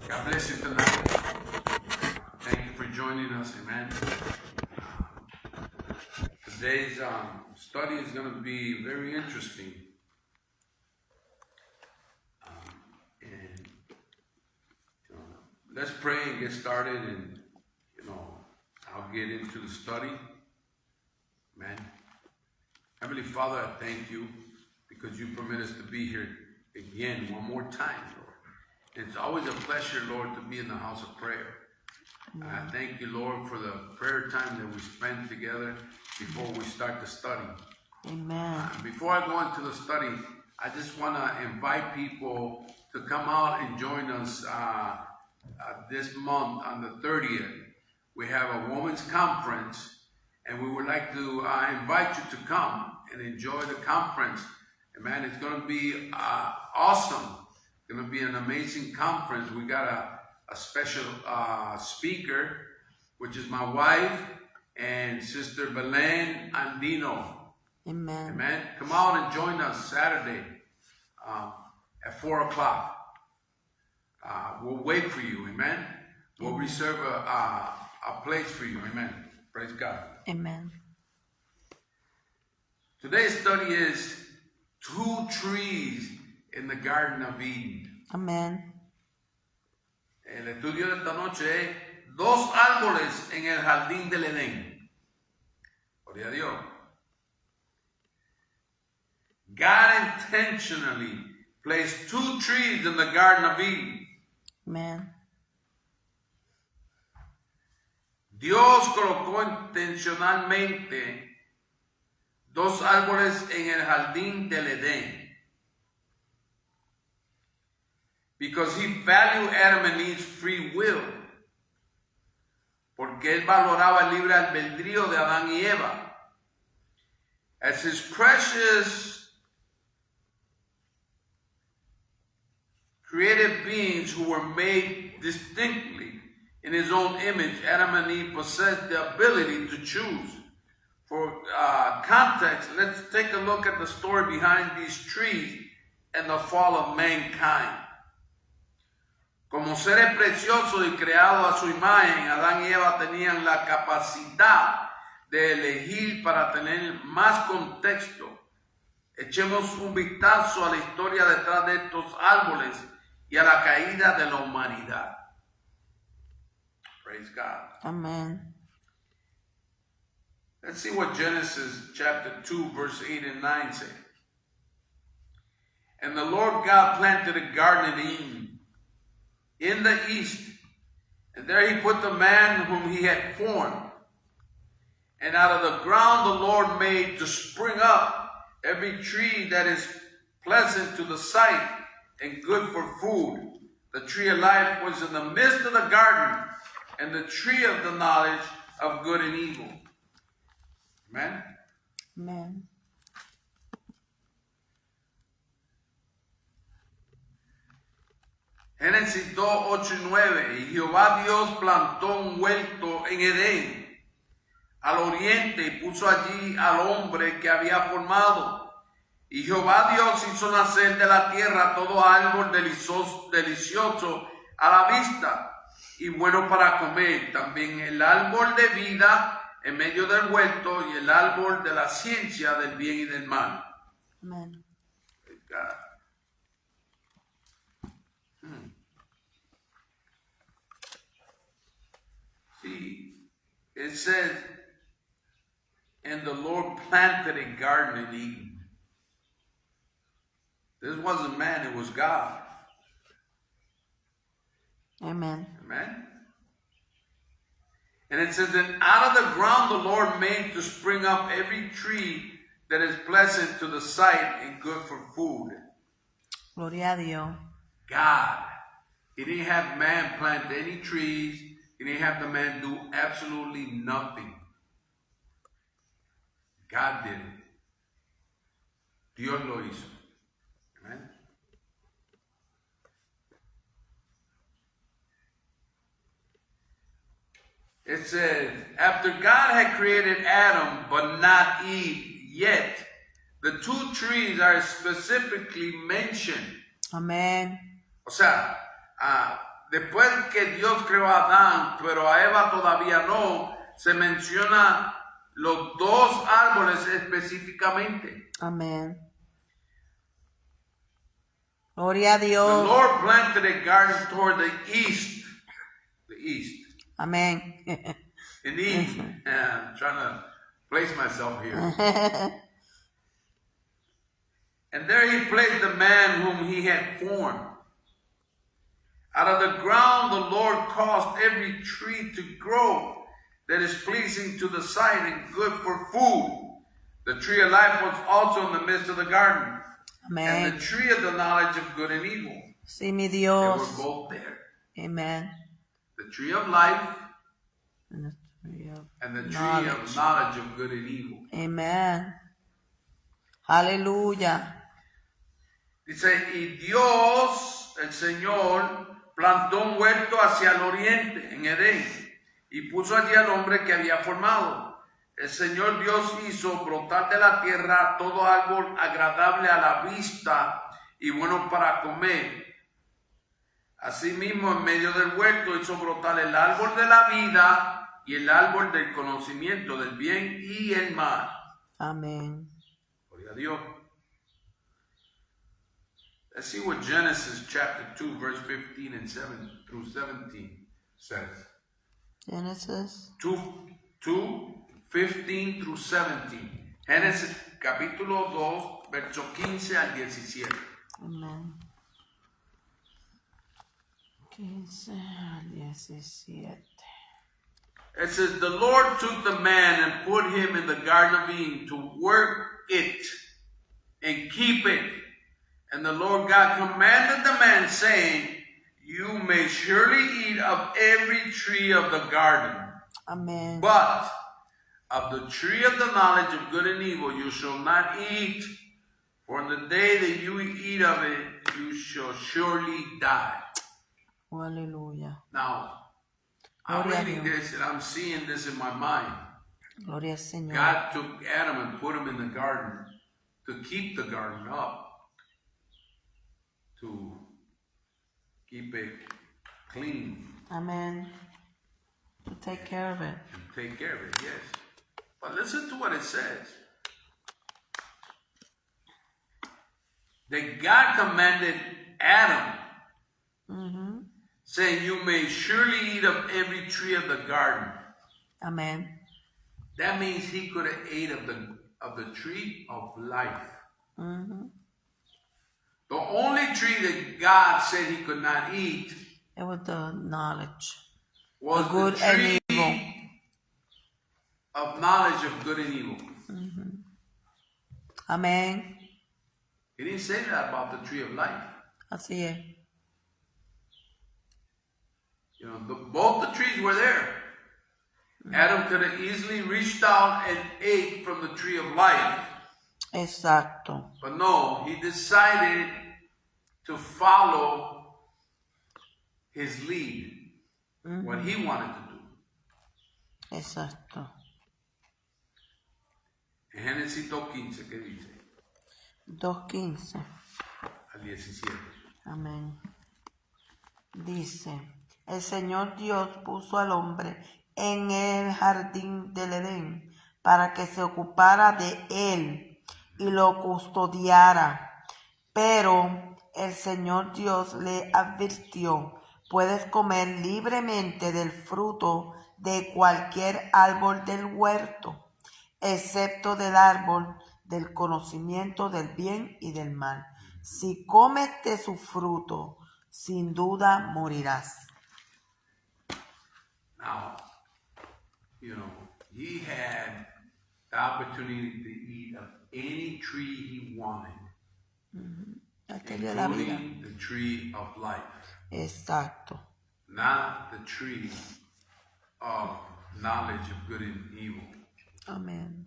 God bless you tonight. Thank you for joining us, amen. Today's study is going to be very interesting. And let's pray and get started, and I'll get into the study. Amen. Heavenly Father, I thank you because you permit us to be here again one more time, Lord. It's always a pleasure, Lord, to be in the house of prayer. And I thank you, Lord, for the prayer time that we spend together before we start the study. Amen. Before I go into the study, I just want to invite people to come out and join us this month on the 30th. We have a women's conference, and we would like to invite you to come and enjoy the conference. And man, it's going to be awesome. It's going to be an amazing conference. We got a special speaker, which is my wife and Sister Belen Andino. Amen. Amen. Come out and join us Saturday at 4 o'clock. We'll wait for you. Amen. We'll reserve a place for you. Amen. Praise God. Amen. Today's study is 2 trees in the Garden of Eden. Amen. El estudio de esta noche es 2 árboles en el jardín del Edén. Gloria a Dios. God intentionally placed 2 trees in the Garden of Eden. Amen. Dios colocó intencionalmente 2 árboles en el jardín del Edén. Because he valued Adam and Eve's free will. Porque él valoraba el libre albedrío de Adán y Eva. As his precious created beings who were made distinctly in his own image, Adam and Eve possessed the ability to choose. For context, let's take a look at the story behind these trees and the fall of mankind. Como seres preciosos y creados a su imagen, Adán y Eva tenían la capacidad de elegir para tener más contexto. Echemos un vistazo a la historia detrás de estos árboles y a la caída de la humanidad. Praise God. Amen. Let's see what Genesis chapter 2, verse 8 and 9 say. And the Lord God planted a garden in Eden, in the east, and there he put the man whom he had formed. And out of the ground the Lord made to spring up every tree that is pleasant to the sight and good for food. The tree of life was in the midst of the garden, and the tree of the knowledge of good and evil. Amen? Amen. Génesis 2, 8 y 9. Y Jehová Dios plantó un huerto en Edén, al oriente, y puso allí al hombre que había formado. Y Jehová Dios hizo nacer de la tierra todo árbol delicioso a la vista y bueno para comer. También el árbol de vida en medio del huerto y el árbol de la ciencia del bien y del mal. Amen. See, it says, and the Lord planted a garden in Eden. This wasn't man, it was God. Amen. Amen. And it says, and out of the ground the Lord made to spring up every tree that is pleasant to the sight and good for food. Gloria a Dios. God. He didn't have man plant any trees. He didn't have the man do absolutely nothing. God did it. Dios lo hizo. Amen. It says, after God had created Adam, but not Eve yet, the 2 trees are specifically mentioned. Amen. O sea, después que Dios creó a Adán, pero a Eva todavía no, se menciona los dos árboles específicamente. Amén. Gloria a The Dios. Lord planted a garden toward the east. The east. Amén. In Eden. I'm trying to place myself here. And there he placed the man whom he had formed. Out of the ground the Lord caused every tree to grow that is pleasing to the sight and good for food. The tree of life was also in the midst of the garden. And Amén. the tree of the knowledge of good and evil. Sí, mi They were Dios. both there. Amen. The tree of life And the tree of and the tree knowledge. of knowledge of good and evil. Amen. Aleluya. Dice, y Dios, el Señor, plantó un huerto hacia el oriente, en Edén, y puso allí al hombre que había formado. El Señor Dios hizo brotar de la tierra todo árbol agradable a la vista y bueno para comer. Asimismo, en medio del huerto hizo brotar el árbol de la vida y el árbol del conocimiento del bien y el mal. Amén. Gloria a Dios. Let's see what Genesis chapter 2, verse 15 and 7 through 17 says. Genesis. 2, 15 through 17. Génesis capítulo 2, verso 15 al 17. Amén. 15 al 17. It says, the Lord took the man and put him in the Garden of Eden to work it and keep it. And the Lord God commanded the man, saying, you may surely eat of every tree of the garden, Amén. but of the tree of the knowledge of good and evil you shall not eat, for in the day that you eat of it, you shall surely die. Aleluya. Now, I'm Gloria a reading Dios. this and I'm seeing this in my mind. Gloria al Señor. God took Adam and put him in the garden to keep the garden up, to keep it clean Amén. To take care of it. and take care of it, yes. But listen to what it says. That God commanded Adam, Ujú. saying, you may surely eat of every tree of the garden. Amén. That means he could have ate of the tree of life. Ujú. The only tree that God said he could not eat It was the knowledge. was The good the tree and evil. of knowledge of good and evil. Amén. He didn't say that about the tree of life. Así es. You know, both the trees were there. Adam could have easily reached out and ate from the tree of life. Exacto. But no, he decided to follow his lead, what he wanted to do. Exacto. En Génesis 2.15, ¿qué dice? 2:15. Al 17. Amén. Dice, el Señor Dios puso al hombre en el jardín del Edén para que se ocupara de él y lo custodiara. Pero el Señor Dios le advirtió, puedes comer libremente del fruto de cualquier árbol del huerto, excepto del árbol del conocimiento del bien y del mal. Si comes de su fruto, sin duda morirás. Now, you know, he had the opportunity to eat of any tree he wanted, Aquella la vida. including the tree of life, Exacto. not the tree of knowledge of good and evil. Amén.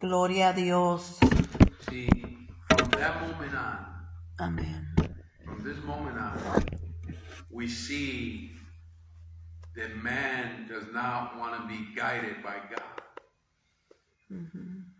Gloria a Dios. See, from that moment on, Amén. from this moment on, we see that man does not want to be guided by God.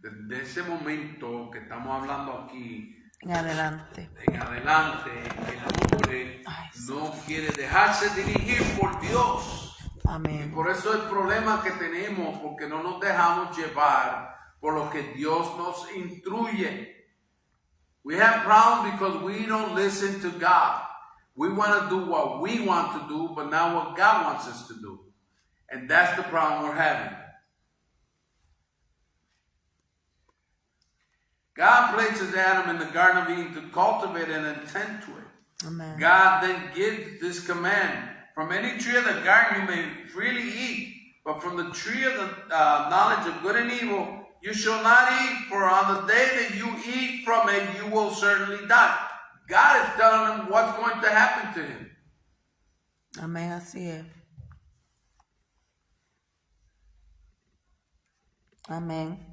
Desde ese momento que estamos hablando aquí En adelante. en adelante, el hombre hombre no quiere dejarse dirigir por Dios. Y Amén. por eso el problema que tenemos, porque no nos dejamos llevar por lo que Dios nos instruye. We have problems because we don't listen to God. We want to do what we want to do, but not what God wants us to do. And that's the problem we're having. God places Adam in the Garden of Eden to cultivate and attend to it. Amen. God then gives this command: from any tree of the garden you may freely eat, but from the tree of the knowledge of good and evil you shall not eat, for on the day that you eat from it you will certainly die. God is telling him what's going to happen to him. Amén, así es. Amén.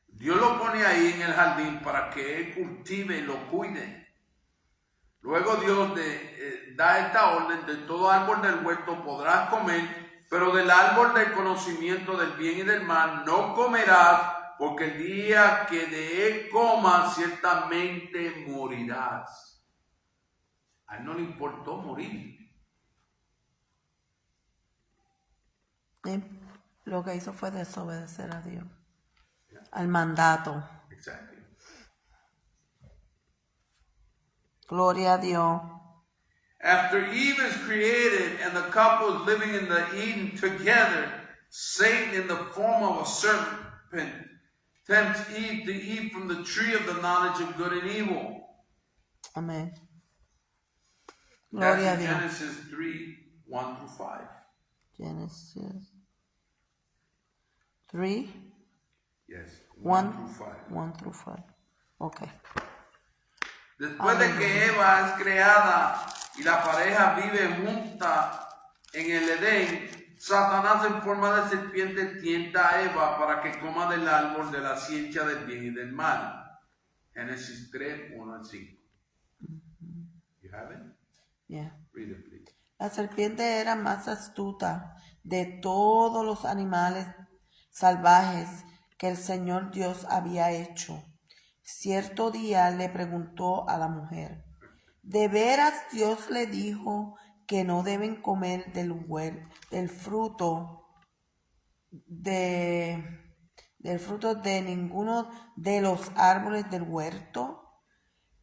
Dios lo pone ahí en el jardín para que él cultive y lo cuide. Luego Dios da esta orden: de todo árbol del huerto podrás comer, pero del árbol del conocimiento del bien y del mal no comerás, porque el día que de él comas ciertamente morirás. A él no le importó morir. Y lo que hizo fue desobedecer a Dios, al mandato. Exactly. Gloria a Dios. After Eve is created and the couple is living in the Eden together, Satan, in the form of a serpent, tempts Eve to eat from the tree of the knowledge of good and evil. Amén. That's Gloria a in Dios. Genesis 3, 1 through 5. Genesis 3, Yes, 1 through 5. 1 through 5. Ok. Después de que Eva es creada y la pareja vive junta en el Edén, Satanás en forma de serpiente tienta a Eva para que coma del árbol de la ciencia del bien y del mal. Génesis 3, 1 al 5. You have it? Yeah. Read it, please. La serpiente era más astuta de todos los animales salvajes que el Señor Dios había hecho. Cierto día le preguntó a la mujer: ¿de veras Dios le dijo que no deben comer del fruto de ninguno de los árboles del huerto?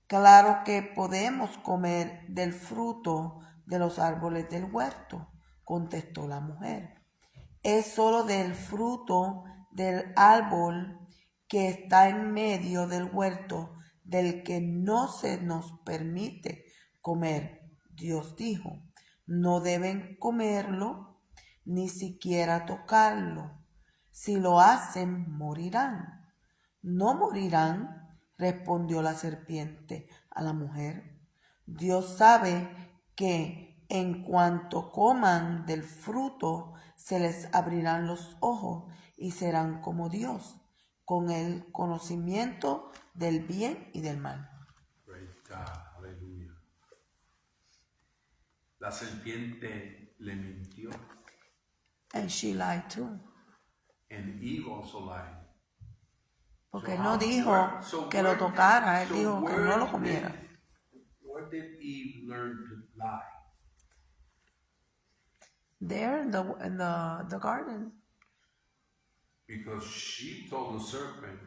Claro que podemos comer del fruto de los árboles del huerto, contestó la mujer. Es solo del fruto del árbol que está en medio del huerto del que no se nos permite comer. Dios dijo: no deben comerlo, ni siquiera tocarlo. Si lo hacen, morirán. No morirán, respondió la serpiente a la mujer. Dios sabe que en cuanto coman del fruto, se les abrirán los ojos y serán como Dios, con el conocimiento del bien y del mal. Praise God. Aleluya. La serpiente le mintió. And she lied too. And Eve also lied. Porque So no how- dijo so que lo where- tocara, él so dijo que where no lo did- comiera. Where did Eve learn to lie? There in the garden. Because she told the serpent,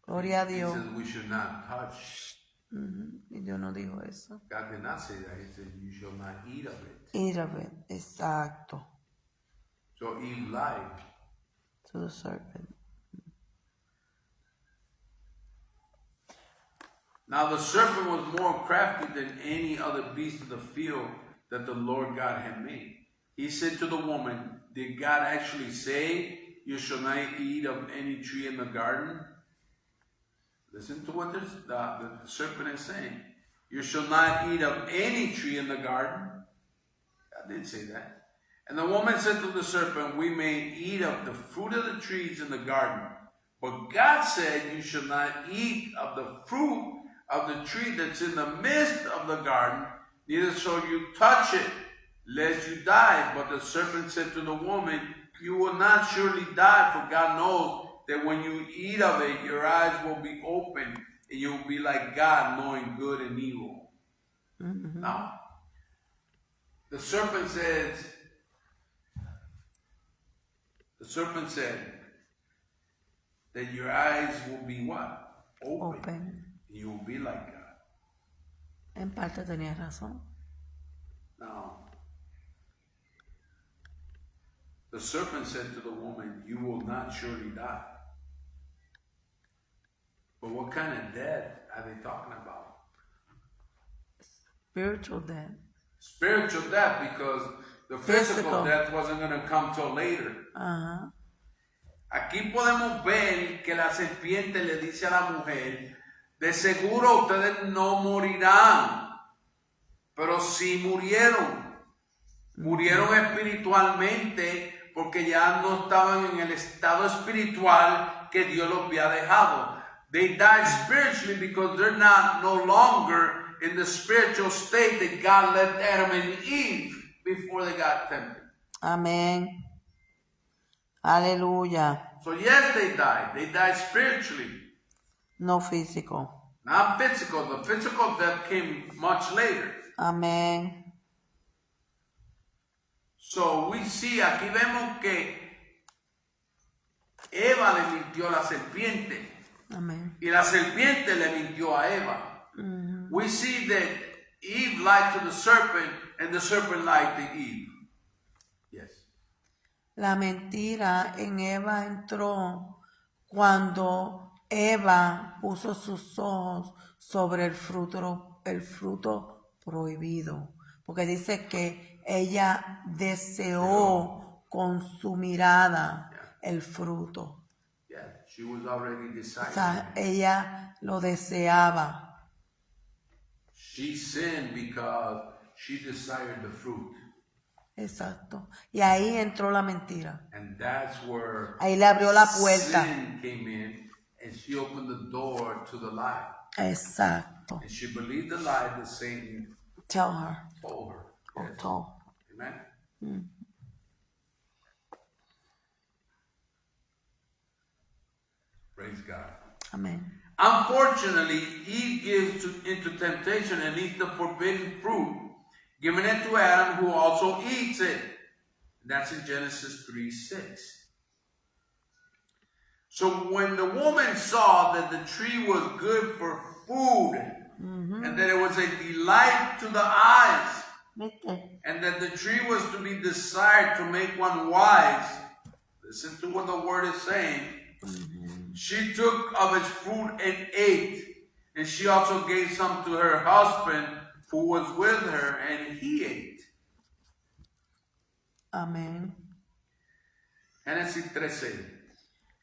Gloria a he Dios. says we should not touch. Y Dios no dijo eso. God did not say that. He said you shall not eat of it. Eat of it. Exacto. So Eve lied. To the serpent. Now the serpent was more crafty than any other beast of the field that the Lord God had made. He said to the woman, did God actually say you shall not eat of any tree in the garden? Listen to what the serpent is saying. You shall not eat of any tree in the garden. God didn't say that. And the woman said to the serpent, we may eat of the fruit of the trees in the garden. But God said you shall not eat of the fruit of the tree that's in the midst of the garden, neither shall you touch it, lest you die. But the serpent said to the woman, you will not surely die, for God knows that when you eat of it, your eyes will be open and you'll be like God, knowing good and evil. Now, the serpent said, that your eyes will be what? Open. You will be like God. En parte tenías razón. Now, the serpent said to the woman, you will not surely die. But what kind of death are they talking about? Spiritual death. Spiritual death, because the physical Physical. death wasn't going to come till later. Ajá. Aquí podemos ver que la serpiente le dice a la mujer, de seguro ustedes no morirán, pero sí murieron espiritualmente porque ya no estaban en el estado espiritual que Dios los había dejado. They died spiritually because they're no longer in the spiritual state that God left Adam and Eve before they got tempted. Amén. Aleluya. So yes, they died. They died spiritually, No físico. not physical. The physical death came much later. Amén. So we see, aquí vemos que Eva le mintió a la serpiente Amén. y la serpiente le mintió a Eva. We see that Eve lied to the serpent and the serpent lied to Eve. Yes. La mentira en Eva entró cuando Eva puso sus ojos sobre el fruto prohibido. Porque dice que ella deseó con su mirada el fruto. Yeah, she was already O decided. sea, ella lo deseaba. She sinned because she desired the fruit. Exacto. Y ahí entró la mentira. And that's where Ahí le abrió la puerta. sin came in and she opened the door to the lie. Exacto. And she believed the lie that Satan Tell her. told her. Or Yes. told. Amen. Praise God. Amén. Unfortunately, Eve gives into temptation and eats the forbidden fruit, giving it to Adam, who also eats it. That's in Genesis 3:6. So when the woman saw that the tree was good for food, and that it was a delight to the eyes, ¿Viste? and that the tree was to be desired to make one wise, listen to what the word is saying. She took of its fruit and ate, and she also gave some to her husband who was with her, and he ate. Amén. Génesis 13.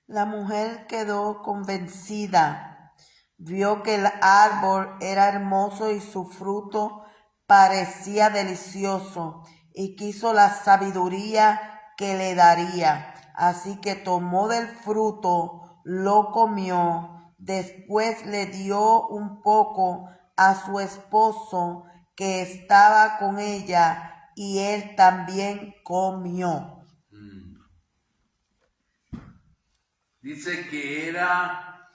La mujer quedó convencida. Vio que el árbol era hermoso y su fruto parecía delicioso, y quiso la sabiduría que le daría. Así que tomó del fruto, lo comió, después le dio un poco a su esposo que estaba con ella, y él también comió. Dice que era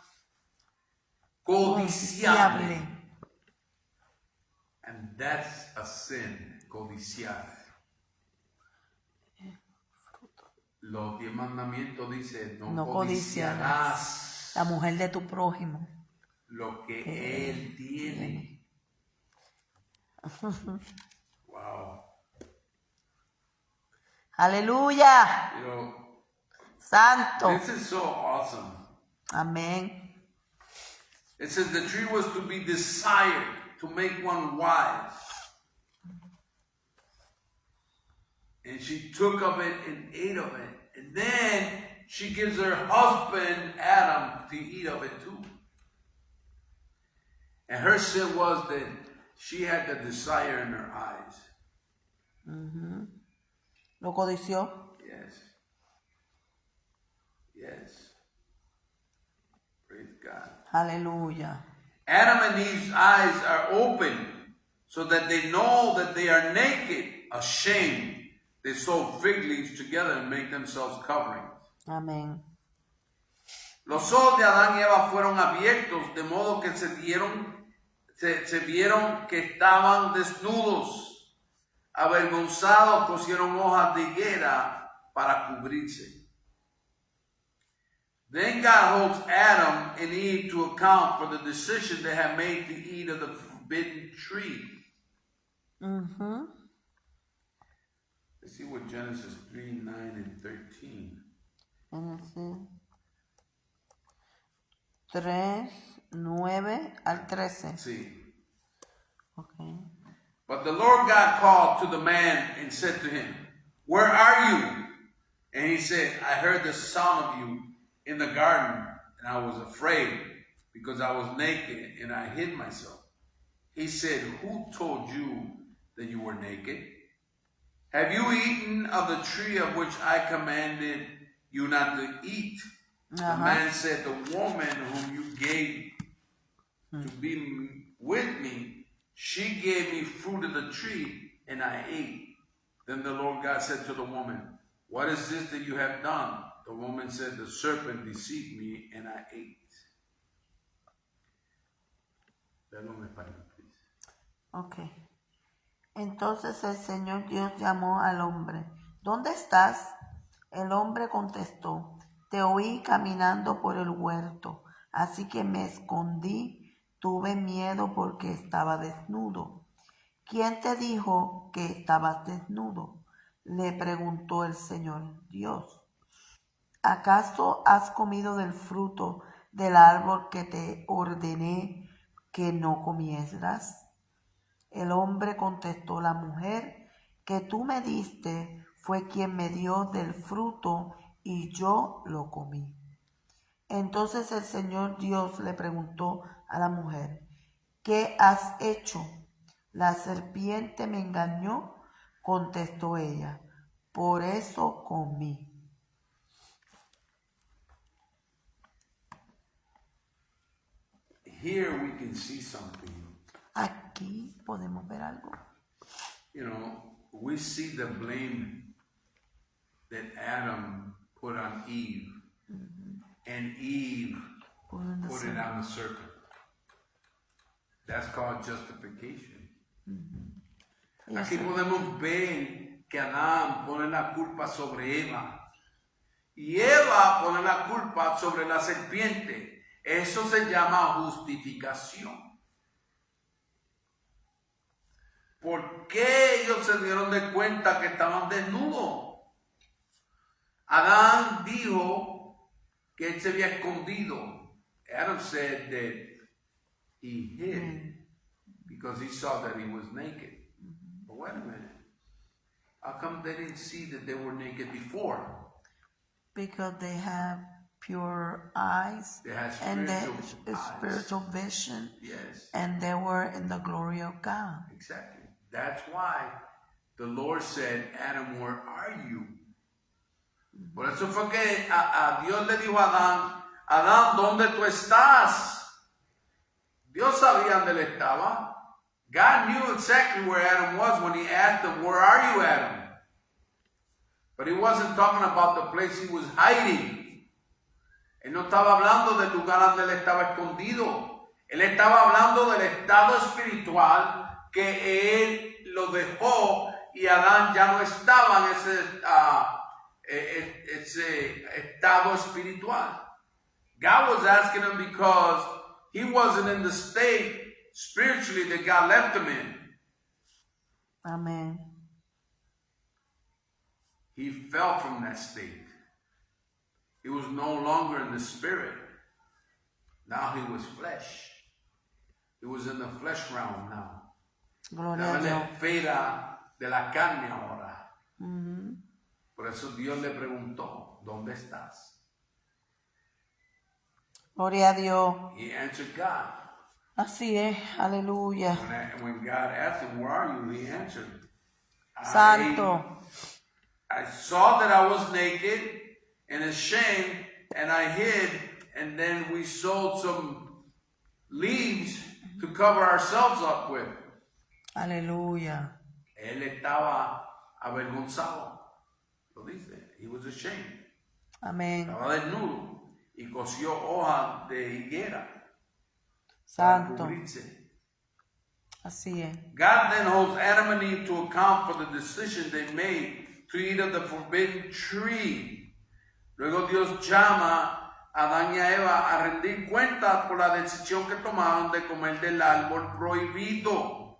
codiciable. And that's a sin, codiciar. Los 10 mandamientos dicen, no codiciarás La mujer de tu prójimo. lo que él tiene. Wow. Aleluya. You know, Santo. this is so awesome. Amén. It says the tree was to be desired to make one wise. And she took of it and ate of it. And then she gives her husband, Adam, to eat of it too. And her sin was that she had the desire in her eyes. Lo codició. Yes. Yes. Praise God. Aleluya. Adam and Eve's eyes are open so that they know that they are naked, ashamed. They sew fig leaves together and make themselves coverings. Amén. Los ojos de Adán y Eva fueron abiertos, de modo que se vieron que estaban desnudos. Avergonzados, cosieron hojas de higuera para cubrirse. Then God holds Adam and Eve to account for the decision they had made to eat of the forbidden tree. Ujú. Let's see what Genesis 3, 9, and 13. Génesis 3, 9 al 13. See. Okay. But the Lord God called to the man and said to him, "Where are you?" And he said, "I heard the sound of you in the garden, and I was afraid because I was naked and I hid myself." He said, "Who told you that you were naked? Have you eaten of the tree of which I commanded you not to eat?" The man said, "The woman whom you gave to be with me, she gave me fruit of the tree, and I ate." Then the Lord God said to the woman, "What is this that you have done?" The woman said, "The serpent deceived me, and I ate." Ok. Entonces el Señor Dios llamó al hombre. ¿Dónde estás? El hombre contestó, te oí caminando por el huerto, así que me escondí, tuve miedo porque estaba desnudo. ¿Quién te dijo que estabas desnudo?, le preguntó el Señor Dios. ¿Acaso has comido del fruto del árbol que te ordené que no comieras? El hombre contestó, la mujer que tú me diste fue quien me dio del fruto y yo lo comí. Entonces el Señor Dios le preguntó a la mujer, ¿qué has hecho? La serpiente me engañó, contestó ella, por eso comí. Here we can see something. Aquí podemos ver algo. You know, we see the blame that Adam put on Eve, and Eve put it on the serpent. That's called justification. Aquí podemos ver que Adán pone la culpa sobre Eva y Eva pone la culpa sobre la serpiente. Eso se llama justificación. ¿Por qué ellos se dieron de cuenta que estaban desnudos? Adán dijo que él se había escondido. Adam said that he hid because he saw that he was naked. But wait a minute. How come they didn't see that they were naked before? Because they have pure eyes They had and spiritual eyes. spiritual vision, Yes. and they were in the glory of God. Exactly. That's why the Lord said, Adam, where are you? Por eso fue que a Dios le dijo a Adán, Adán, ¿dónde tú estás? Dios sabía dónde él estaba. God knew exactly where Adam was when he asked him, where are you, Adam? But he wasn't talking about the place he was hiding. Él no estaba hablando del lugar donde él estaba escondido. Él estaba hablando del estado espiritual que él lo dejó y Adán ya no estaba en ese estado espiritual. God was asking him because he wasn't in the state spiritually that God left him in. Amen. He fell from that state. He was no longer in the spirit. Now he was flesh. He was in the flesh realm now. Gloria Estaba a en la Dios. esfera de la carne ahora. Ujú. Por eso Dios le preguntó, ¿dónde estás? Gloria a Dios. He answered God. Así es, aleluya. When God asked him, where are you? He answered, Santo. I saw that I was naked and ashamed, and I hid, and then we sewed some leaves to cover ourselves up with. Aleluya. Él estaba avergonzado. Lo dice. He was ashamed. Amén. Estaba desnudo. y cosió hojas de higuera para Santo. cubrirse. Así es. God then holds Adam and Eve to account for the decision they made to eat of the forbidden tree. Luego Dios llama a Adán y a Eva a rendir cuentas por la decisión que tomaron de comer del árbol prohibido.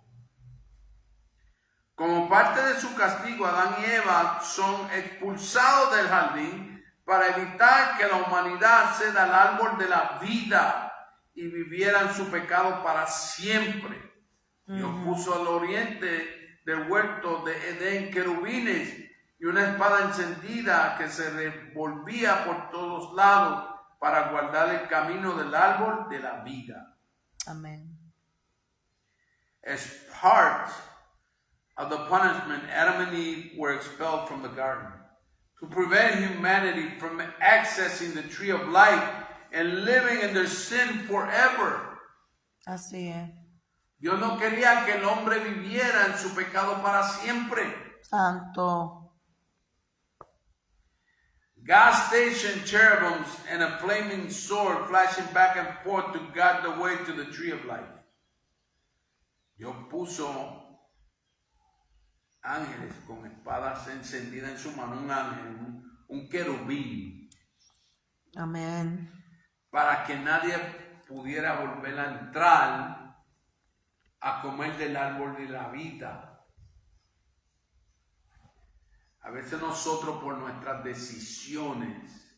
Como parte de su castigo, Adán y Eva son expulsados del jardín para evitar que la humanidad ceda al árbol de la vida y viviera en su pecado para siempre. Dios puso al oriente del huerto de Edén querubines y una espada encendida que se revolvía por todos lados para guardar el camino del árbol de la vida. Amén. As part of the punishment, Adam and Eve were expelled from the garden to prevent humanity from accessing the tree of life and living in their sin forever. Así es. Dios no quería que el hombre viviera en su pecado para siempre. Santo. God stationed cherubims and a flaming sword flashing back and forth to guard the way to the tree of life. Dios puso ángeles con espadas encendidas en su mano, un ángel, un querubín, Amén. para que nadie pudiera volver a entrar a comer del árbol de la vida. A veces nosotros por nuestras decisiones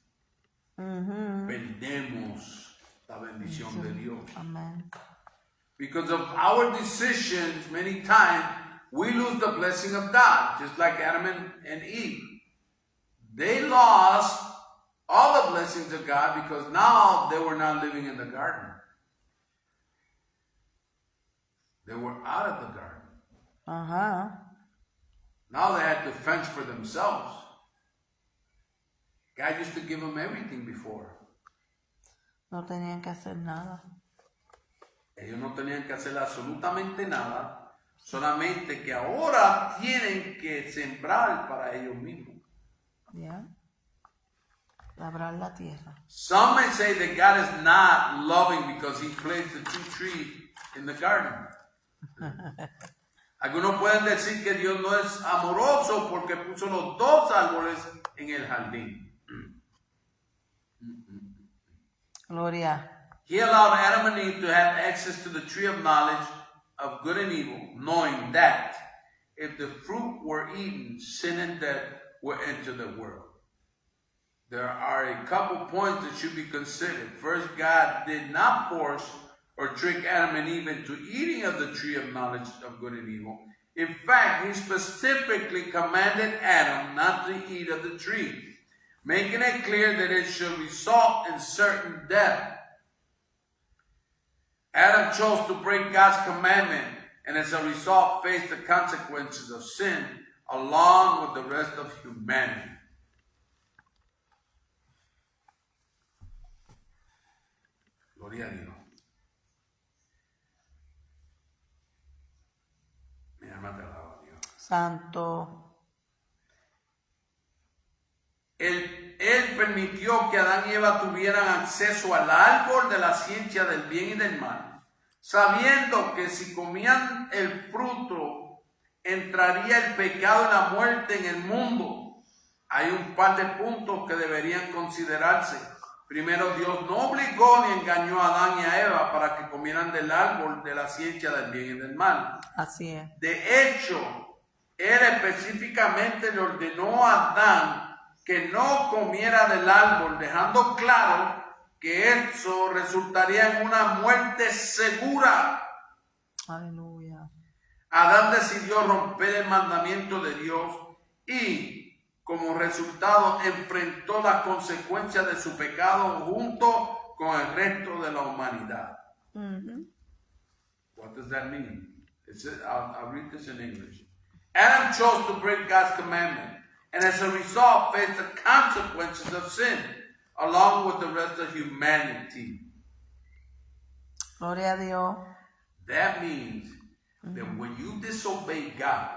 perdemos la bendición de Dios. Amén. Because of our decisions, many times we lose the blessing of God, just like Adam and Eve. They lost all the blessings of God because now they were not living in the garden. They were out of the garden. Ajá. Now they had to fence for themselves. God used to give them everything before. No tenían que hacer nada. Ellos no tenían que hacer absolutamente nada, solamente que ahora tienen que sembrar para ellos mismos. ¿Ya? Labrar la tierra. Some may say that God is not loving because he placed the two trees in the garden. Algunos pueden decir que Dios no es amoroso porque puso los dos árboles en el jardín. Gloria. He allowed Adam and Eve to have access to the tree of knowledge of good and evil, knowing that if the fruit were eaten, sin and death would enter the world. There are a couple points that should be considered. First, God did not force or trick Adam and Eve into eating of the tree of knowledge of good and evil. In fact, he specifically commanded Adam not to eat of the tree, making it clear that it should result in certain death. Adam chose to break God's commandment and as a result faced the consequences of sin along with the rest of humanity. Gloria a Dios. Mi alma te alaba, Dios. Santo. Él permitió que Adán y Eva tuvieran acceso al árbol de la ciencia del bien y del mal, sabiendo que si comían el fruto, entraría el pecado y la muerte en el mundo. Hay un par de puntos que deberían considerarse. Primero, Dios no obligó ni engañó a Adán y a Eva para que comieran del árbol de la ciencia del bien y del mal. Así es. De hecho, Él específicamente le ordenó a Adán que no comiera del árbol, dejando claro que eso resultaría en una muerte segura. Aleluya. Adán decidió romper el mandamiento de Dios y, como resultado, enfrentó las consecuencias de su pecado junto con el resto de la humanidad. What does that mean? I'll read this in English. Adam chose to break God's commandment, and as a result faced the consequences of sin, along with the rest of humanity. Gloria a Dios. That means that when you disobey God,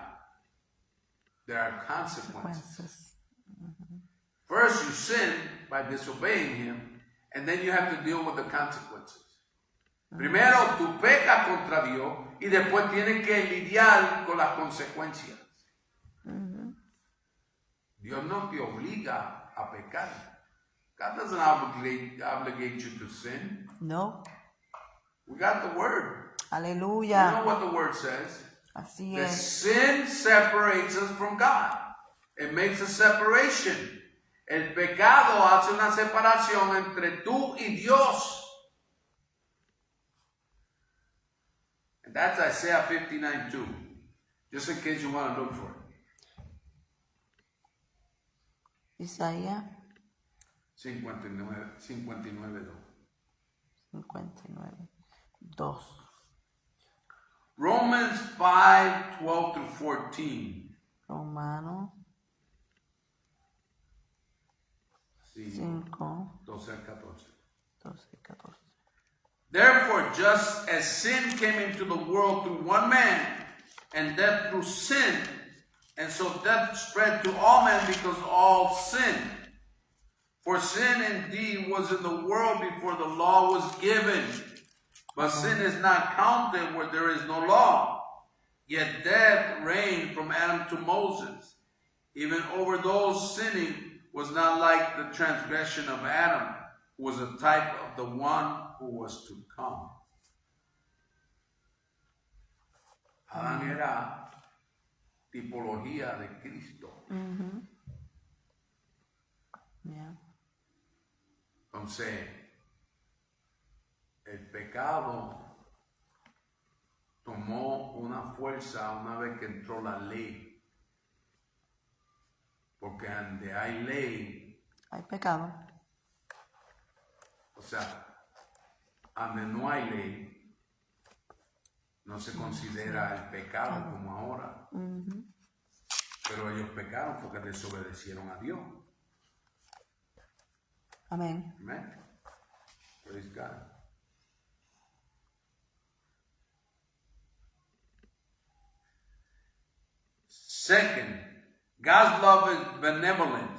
there are consequences. Consecuencias. First, you sin by disobeying Him, and then you have to deal with the consequences. Primero, tú pecas contra Dios y después tienes que lidiar con las consecuencias. Dios no te obliga a pecar. God doesn't obligate you to sin. No. We got the word. You Aleluya. know what the word says? Así The es. sin separates us from God. It makes a separation. El pecado hace una separación entre tú y Dios. And that's Isaiah 59:2. Just in case you want to look for it. Isaías 59:2. 59:2. Romans 5:12-14. Romano Sí, 5, 12 al 14. 12, 14. Therefore, just as sin came into the world through one man, and death through sin, and so death spread to all men because all sinned. For sin indeed was in the world before the law was given, but sin is not counted where there is no law. Yet death reigned from Adam to Moses, even over those sinning was not like the transgression of Adam, who was a type of the one who was to come. Adán era tipología de Cristo. Yeah. Entonces, el pecado tomó una fuerza una vez que entró la ley. Porque donde hay ley, Hay pecado. o sea, donde no hay ley, no se considera el pecado como ahora. Pero ellos pecaron porque desobedecieron a Dios. Amén. Amen. Praise God. Second, God's love is benevolent,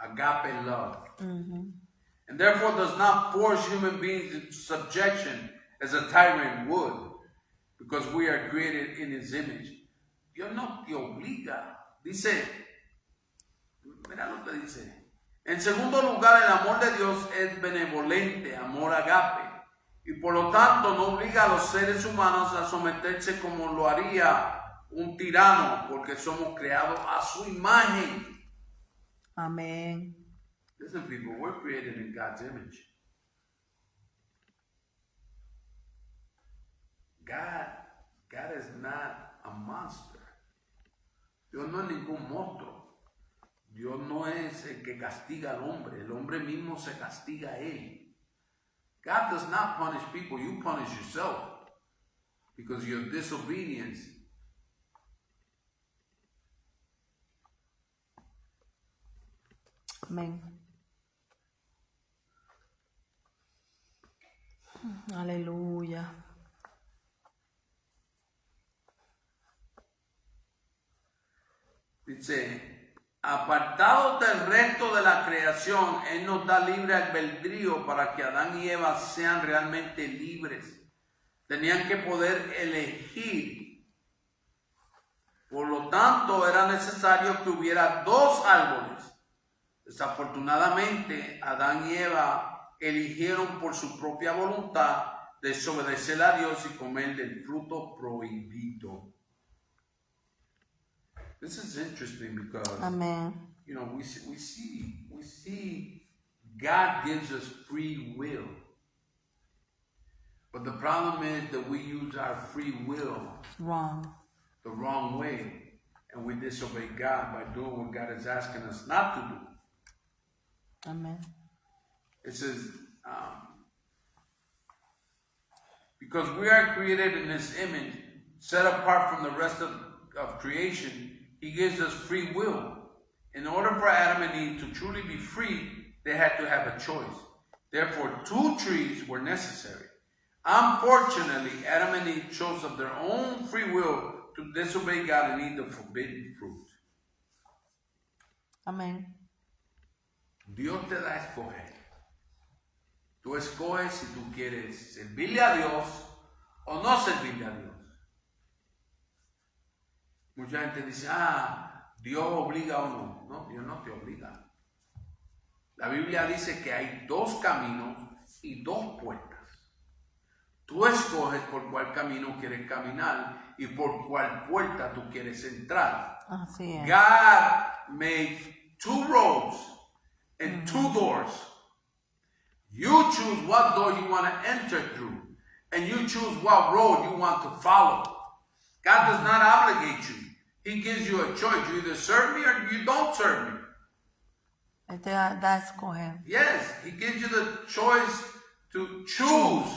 agape love. And therefore does not force human beings into subjection as a tyrant would, because we are created in his image. Dios no te obliga. Dice, mira lo que dice. En segundo lugar, el amor de Dios es benevolente, amor agape. Y por lo tanto no obliga a los seres humanos a someterse como lo haría un tirano, porque somos creados a su imagen. Amén. Listen, people, we're created in God's image. God is not a monster. Dios no es ningún monstruo. Dios no es el que castiga al hombre. El hombre mismo se castiga a él. God does not punish people. You punish yourself because of your disobedience. Amén. Aleluya. Dice, apartados del resto de la creación, Él nos da libre albedrío para que Adán y Eva sean realmente libres. Tenían que poder elegir. Por lo tanto, era necesario que hubiera dos árboles. Desafortunadamente, Adán y Eva eligieron por su propia voluntad desobedecer a Dios y comer del fruto prohibido. This is interesting because, Amén. you know, we see God gives us free will. But the problem is that we use our free will Wrong. the wrong way, and we disobey God by doing what God is asking us not to do. Amén. It says, because we are created in His image, set apart from the rest of creation, He gives us free will. In order for Adam and Eve to truly be free, they had to have a choice. Therefore, two trees were necessary. Unfortunately, Adam and Eve chose of their own free will to disobey God and eat the forbidden fruit. Amén. Dios te da a escoger. Tú escoges si tú quieres servirle a Dios o no servirle a Dios. Mucha gente dice, Dios obliga o no. No, Dios no te obliga. La Biblia dice que hay dos caminos y dos puertas. Tú escoges por cuál camino quieres caminar y por cuál puerta tú quieres entrar. Así es. God made two roads and two doors. You choose what door you want to enter through, and you choose what road you want to follow. God does not obligate you. He gives you a choice. You either serve me or you don't serve me. Él te da a escoger. Yes, he gives you the choice to choose.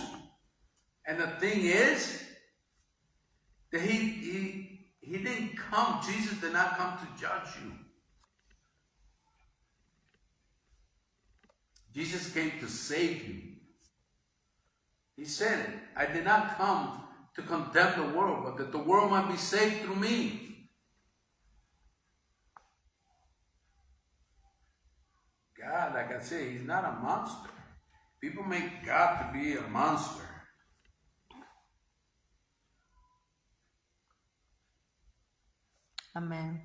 And the thing is that he didn't come, Jesus did not come to judge you. Jesus came to save you. He said it. I did not come to condemn the world, but that the world might be saved through me. God, like I say, he's not a monster. People make God to be a monster. Amén.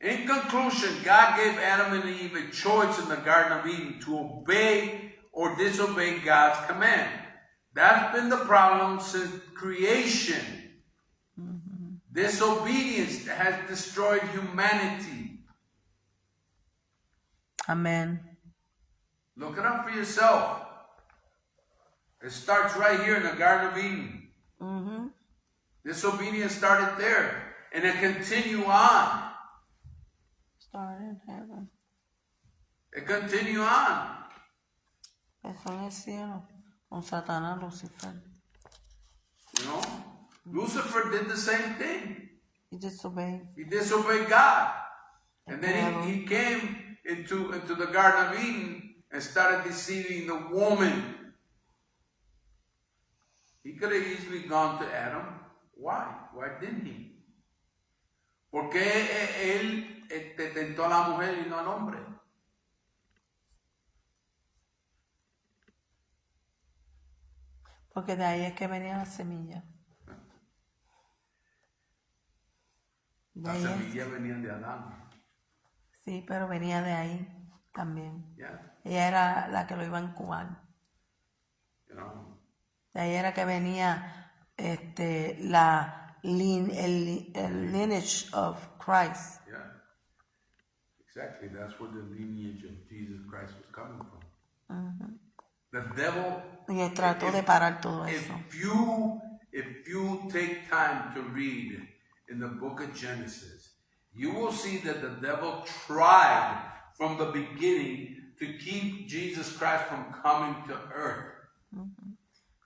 In conclusion, God gave Adam and Eve a choice in the Garden of Eden to obey or disobey God's command. That's been the problem since creation. Disobedience has destroyed humanity. Amén. Look it up for yourself. It starts right here in the Garden of Eden. Disobedience started there. And it continued on. Start in heaven. It continued on. Eso en el cielo. Con Satanás, Lucifer. You know? Lucifer did the same thing. He disobeyed. He disobeyed God. And then he came into the Garden of Eden and started deceiving the woman. He could have easily gone to Adam. Why? Why didn't he? ¿Por qué él tentó a la mujer y no al hombre? Porque de ahí es que venía la semilla. La semilla venía de Adán. Sí, pero venía de ahí también. Yeah. Ella era la que lo iba a incubar. You know? De ahí era que venía el lineage of Christ. Yeah. Exactly. That's where the lineage of Jesus Christ was coming from. The devil. Y él trató de parar todo eso. If you take time to read in the book of Genesis, you will see that the devil tried from the beginning to keep Jesus Christ from coming to earth.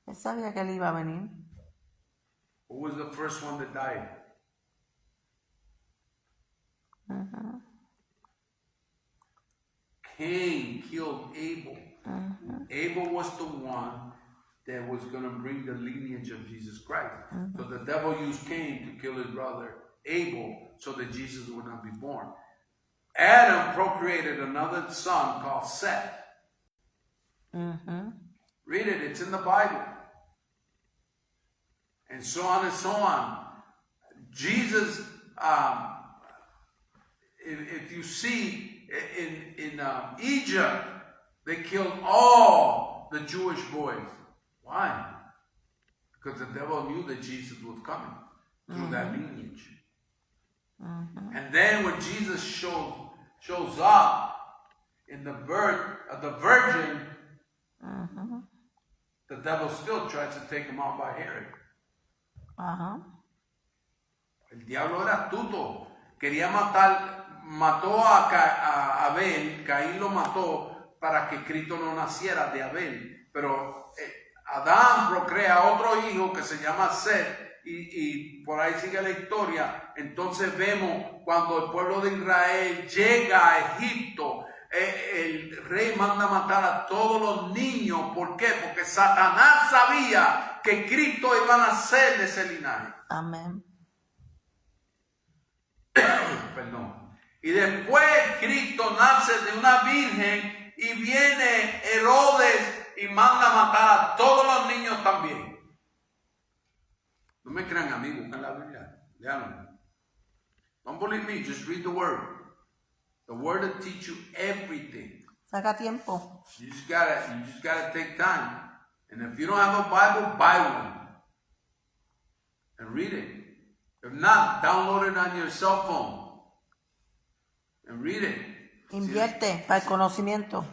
Él sabía que él iba a venir. Who was the first one that died? Cain killed Abel. Abel was the one that was going to bring the lineage of Jesus Christ. So the devil used Cain to kill his brother Abel so that Jesus would not be born. Adam procreated another son called Seth. Read it, it's in the Bible. And so on and so on. Jesus, if you see in Egypt, they killed all the Jewish boys. Why? Because the devil knew that Jesus was coming through that lineage. And then when Jesus shows up in the birth of the virgin, the devil still tries to take him out by Herod. El diablo era astuto. Quería mató a Abel, Caín lo mató para que Cristo no naciera de Abel. Pero Adán procrea otro hijo que se llama Seth y por ahí sigue la historia. Entonces vemos cuando el pueblo de Israel llega a Egipto, el rey manda matar a todos los niños. ¿Por qué? Porque Satanás sabía que Cristo iba a nacer de ese linaje. Amén. Perdón. Y después Cristo nace de una virgen y viene Herodes y manda a matar a todos los niños también. No me crean a mí, busquen la Biblia. Léanlo. Don't believe me, just read the word. The word will teach you everything. Saca tiempo. You just gotta take time. And if you don't have a Bible, buy one. And read it. If not, download it on your cell phone. And read it. Invierte para el conocimiento.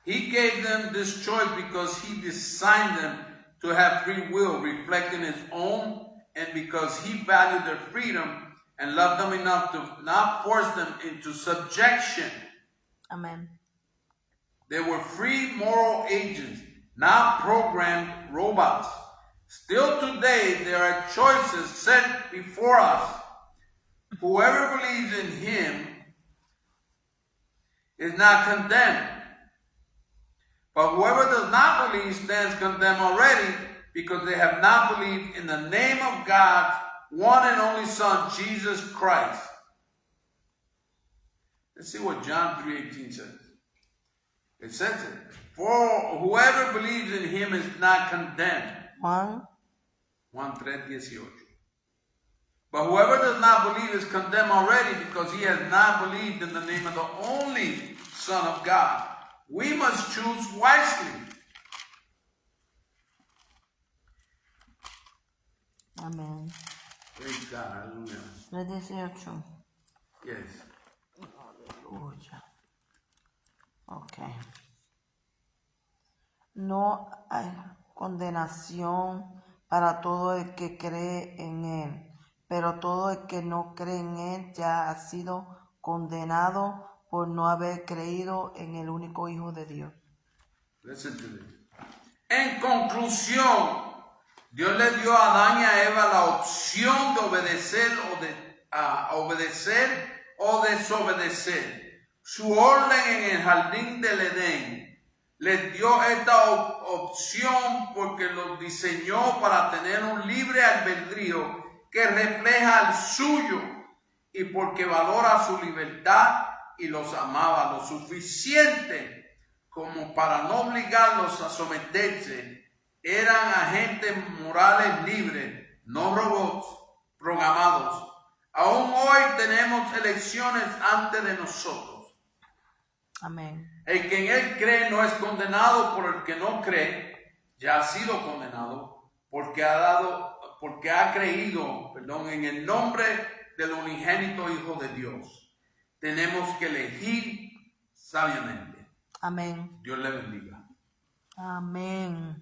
He gave them this choice because he designed them to have free will, reflecting his own, and because he valued their freedom and loved them enough to not force them into subjection. Amén. They were free moral agents, not programmed robots. Still today, there are choices set before us. Whoever believes in him is not condemned. But whoever does not believe stands condemned already because they have not believed in the name of God's one and only Son, Jesus Christ. Let's see what John 3:18 says. It says it. For whoever believes in him is not condemned. Juan. Juan 3:18. But whoever does not believe is condemned already because he has not believed in the name of the only Son of God. We must choose wisely. Amén. Praise God. Hallelujah. 3:18. Yes. Aleluya. Ok. No hay condenación para todo el que cree en Él, pero todo el que no cree en Él ya ha sido condenado por no haber creído en el único Hijo de Dios. Listen to this. En conclusión, Dios le dio a Adán y a Eva la opción de obedecer o desobedecer. Su orden en el jardín del Edén les dio esta opción porque los diseñó para tener un libre albedrío que refleja el suyo y porque valora su libertad y los amaba lo suficiente como para no obligarlos a someterse. Eran agentes morales libres, no robots programados. Aún hoy tenemos elecciones antes de nosotros. Amén. El que en él cree no es condenado, por el que no cree ya ha sido condenado porque ha creído, en el nombre del unigénito Hijo de Dios. Tenemos que elegir sabiamente. Amén. Dios le bendiga. Amén.